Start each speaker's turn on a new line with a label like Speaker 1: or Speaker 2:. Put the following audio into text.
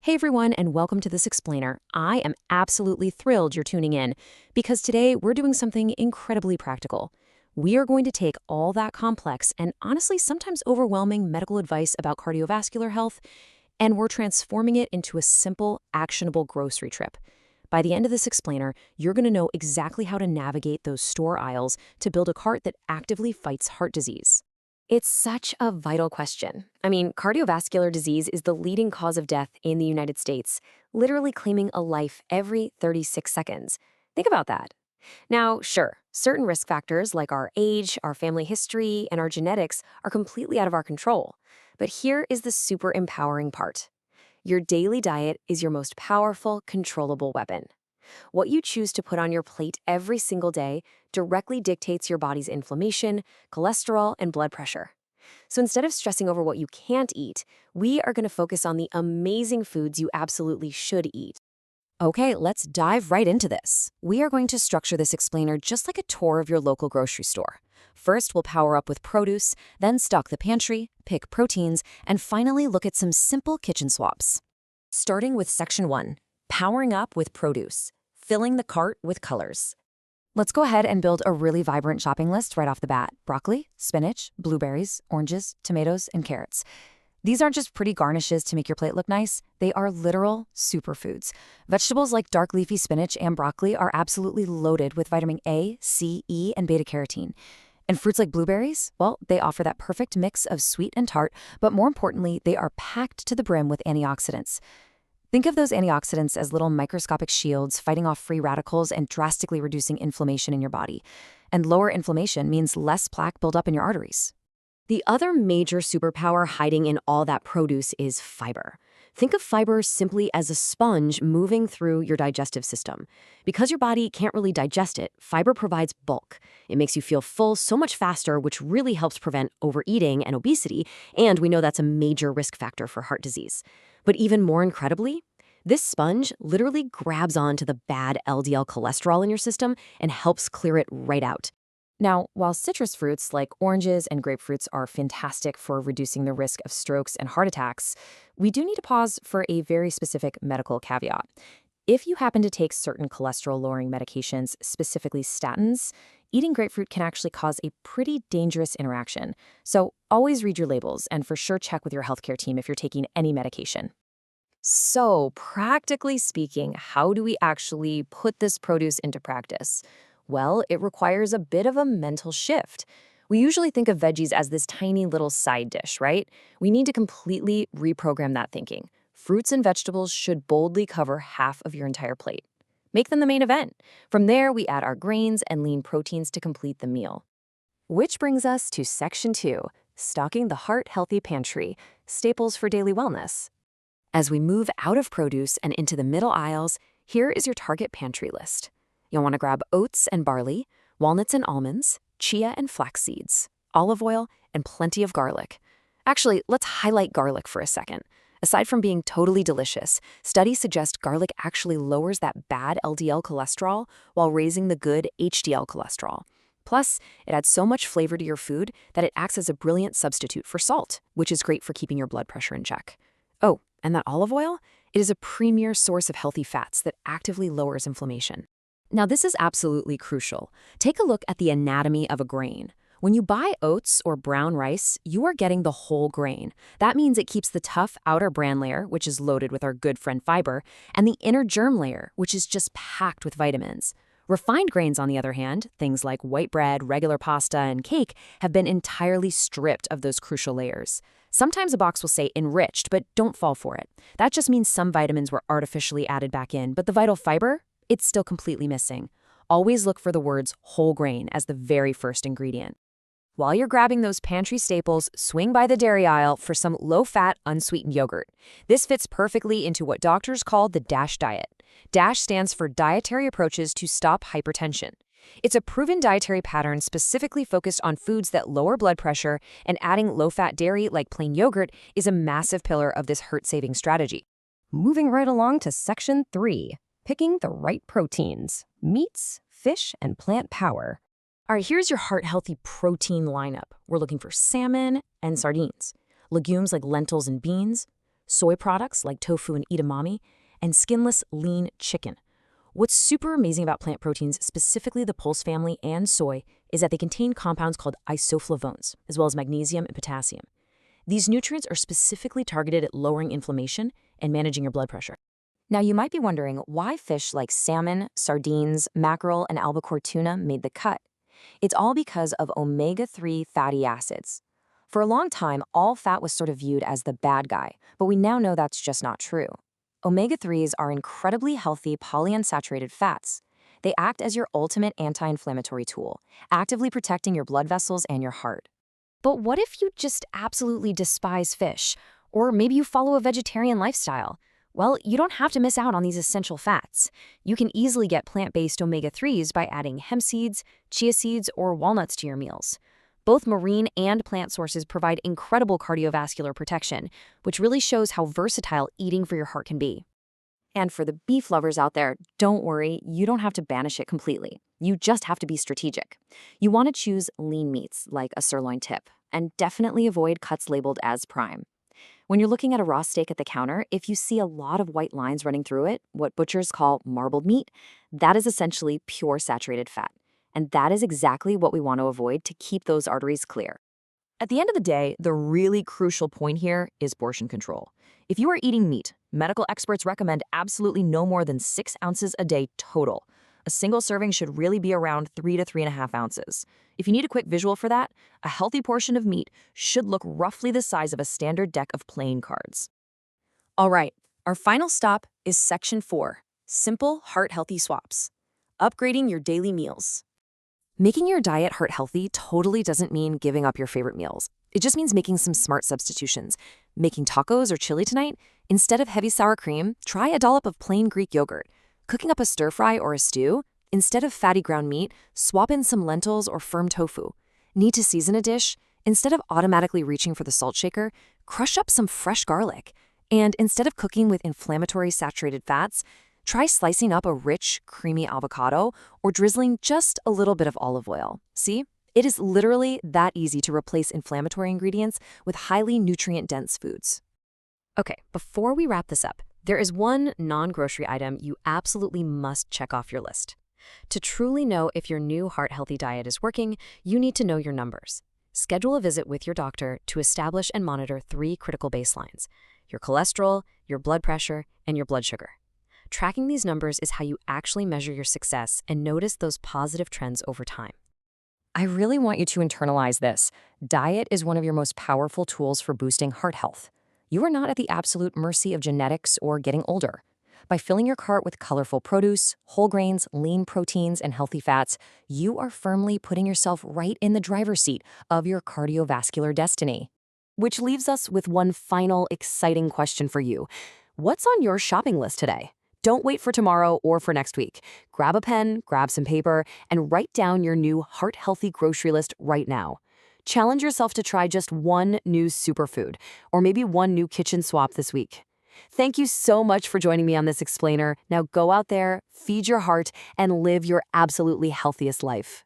Speaker 1: Hey everyone, and welcome to this explainer. I am absolutely thrilled you're tuning in because today we're doing something incredibly practical. We are going to take all that complex and honestly sometimes overwhelming medical advice about cardiovascular health, and we're transforming it into a simple, actionable grocery trip. By the end of this explainer, you're going to know exactly how to navigate those store aisles to build a cart that actively fights heart disease. It's such a vital question. I mean, cardiovascular disease is the leading cause of death in the United States, literally claiming a life every 36 seconds. Think about that. Now, sure, certain risk factors like our age, our family history, and our genetics are completely out of our control. But here is the super empowering part. Your daily diet is your most powerful, controllable weapon. What you choose to put on your plate every single day directly dictates your body's inflammation, cholesterol, and blood pressure. So instead of stressing over what you can't eat, we are going to focus on the amazing foods you absolutely should eat. Okay, let's dive right into this. We are going to structure this explainer just like a tour of your local grocery store. First, we'll power up with produce, then stock the pantry, pick proteins, and finally look at some simple kitchen swaps. Starting with Section 1, powering up with produce. Filling the cart with colors. Let's go ahead and build a really vibrant shopping list right off the bat. Broccoli, spinach, blueberries, oranges, tomatoes, and carrots. These aren't just pretty garnishes to make your plate look nice. They are literal superfoods. Vegetables like dark leafy spinach and broccoli are absolutely loaded with vitamin A, C, E, and beta-carotene. And fruits like blueberries, well, they offer that perfect mix of sweet and tart, but more importantly, they are packed to the brim with antioxidants. Think of those antioxidants as little microscopic shields fighting off free radicals and drastically reducing inflammation in your body. And lower inflammation means less plaque buildup in your arteries. The other major superpower hiding in all that produce is fiber. Think of fiber simply as a sponge moving through your digestive system. Because your body can't really digest it, fiber provides bulk. It makes you feel full so much faster, which really helps prevent overeating and obesity, and we know that's a major risk factor for heart disease. But even more incredibly, this sponge literally grabs onto the bad LDL cholesterol in your system and helps clear it right out. Now, while citrus fruits like oranges and grapefruits are fantastic for reducing the risk of strokes and heart attacks, we do need to pause for a very specific medical caveat. If you happen to take certain cholesterol-lowering medications, specifically statins, eating grapefruit can actually cause a pretty dangerous interaction. So always read your labels and for sure check with your healthcare team if you're taking any medication. So, practically speaking, how do we actually put this produce into practice? Well, it requires a bit of a mental shift. We usually think of veggies as this tiny little side dish, right? We need to completely reprogram that thinking. Fruits and vegetables should boldly cover half of your entire plate. Make them the main event. From there, we add our grains and lean proteins to complete the meal. Which brings us to Section 2, stocking the heart-healthy pantry, staples for daily wellness. As we move out of produce and into the middle aisles, here is your target pantry list. You'll want to grab oats and barley, walnuts and almonds, chia and flax seeds, olive oil, and plenty of garlic. Actually, let's highlight garlic for a second. Aside from being totally delicious, studies suggest garlic actually lowers that bad LDL cholesterol while raising the good HDL cholesterol. Plus, it adds so much flavor to your food that it acts as a brilliant substitute for salt, which is great for keeping your blood pressure in check. Oh, and that olive oil? It is a premier source of healthy fats that actively lowers inflammation. Now, this is absolutely crucial. Take a look at the anatomy of a grain. When you buy oats or brown rice, you are getting the whole grain. That means it keeps the tough outer bran layer, which is loaded with our good friend fiber, and the inner germ layer, which is just packed with vitamins. Refined grains, on the other hand, things like white bread, regular pasta, and cake, have been entirely stripped of those crucial layers. Sometimes a box will say enriched, but don't fall for it. That just means some vitamins were artificially added back in, but the vital fiber, it's still completely missing. Always look for the words whole grain as the very first ingredient. While you're grabbing those pantry staples, swing by the dairy aisle for some low-fat, unsweetened yogurt. This fits perfectly into what doctors call the DASH diet. DASH stands for Dietary Approaches to Stop Hypertension. It's a proven dietary pattern specifically focused on foods that lower blood pressure, and adding low-fat dairy like plain yogurt is a massive pillar of this hurt-saving strategy. Moving right along to Section 3, picking the right proteins, meats, fish, and plant power. All right, here's your heart-healthy protein lineup. We're looking for salmon and sardines, legumes like lentils and beans, soy products like tofu and edamame, and skinless, lean chicken. What's super amazing about plant proteins, specifically the pulse family and soy, is that they contain compounds called isoflavones, as well as magnesium and potassium. These nutrients are specifically targeted at lowering inflammation and managing your blood pressure. Now, you might be wondering why fish like salmon, sardines, mackerel, and albacore tuna made the cut. It's all because of omega-3 fatty acids. For a long time, all fat was sort of viewed as the bad guy, but we now know that's just not true. Omega-3s are incredibly healthy polyunsaturated fats. They act as your ultimate anti-inflammatory tool, actively protecting your blood vessels and your heart. But what if you just absolutely despise fish? Or maybe you follow a vegetarian lifestyle? Well, you don't have to miss out on these essential fats. You can easily get plant-based omega-3s by adding hemp seeds, chia seeds, or walnuts to your meals. Both marine and plant sources provide incredible cardiovascular protection, which really shows how versatile eating for your heart can be. And for the beef lovers out there, don't worry, you don't have to banish it completely. You just have to be strategic. You want to choose lean meats, like a sirloin tip, and definitely avoid cuts labeled as prime. When you're looking at a raw steak at the counter, if you see a lot of white lines running through it, what butchers call marbled meat, that is essentially pure saturated fat. And that is exactly what we want to avoid to keep those arteries clear. At the end of the day, the really crucial point here is portion control. If you are eating meat, medical experts recommend absolutely no more than 6 ounces a day total. A single serving should really be around 3 to 3.5 ounces. If you need a quick visual for that, a healthy portion of meat should look roughly the size of a standard deck of playing cards. All right, our final stop is Section 4, Simple Heart-Healthy Swaps. Upgrading your daily meals. Making your diet heart-healthy totally doesn't mean giving up your favorite meals. It just means making some smart substitutions. Making tacos or chili tonight? Instead of heavy sour cream, try a dollop of plain Greek yogurt. Cooking up a stir-fry or a stew? Instead of fatty ground meat, swap in some lentils or firm tofu. Need to season a dish? Instead of automatically reaching for the salt shaker, crush up some fresh garlic. And instead of cooking with inflammatory saturated fats, try slicing up a rich, creamy avocado or drizzling just a little bit of olive oil. See? It is literally that easy to replace inflammatory ingredients with highly nutrient-dense foods. Okay, before we wrap this up, there is one non-grocery item you absolutely must check off your list. To truly know if your new heart-healthy diet is working, you need to know your numbers. Schedule a visit with your doctor to establish and monitor 3 critical baselines: your cholesterol, your blood pressure, and your blood sugar. Tracking these numbers is how you actually measure your success and notice those positive trends over time. I really want you to internalize this. Diet is one of your most powerful tools for boosting heart health. You are not at the absolute mercy of genetics or getting older. By filling your cart with colorful produce, whole grains, lean proteins, and healthy fats, you are firmly putting yourself right in the driver's seat of your cardiovascular destiny. Which leaves us with one final exciting question for you. What's on your shopping list today? Don't wait for tomorrow or for next week. Grab a pen, grab some paper, and write down your new heart-healthy grocery list right now. Challenge yourself to try just one new superfood, or maybe one new kitchen swap this week. Thank you so much for joining me on this explainer. Now go out there, feed your heart, and live your absolutely healthiest life.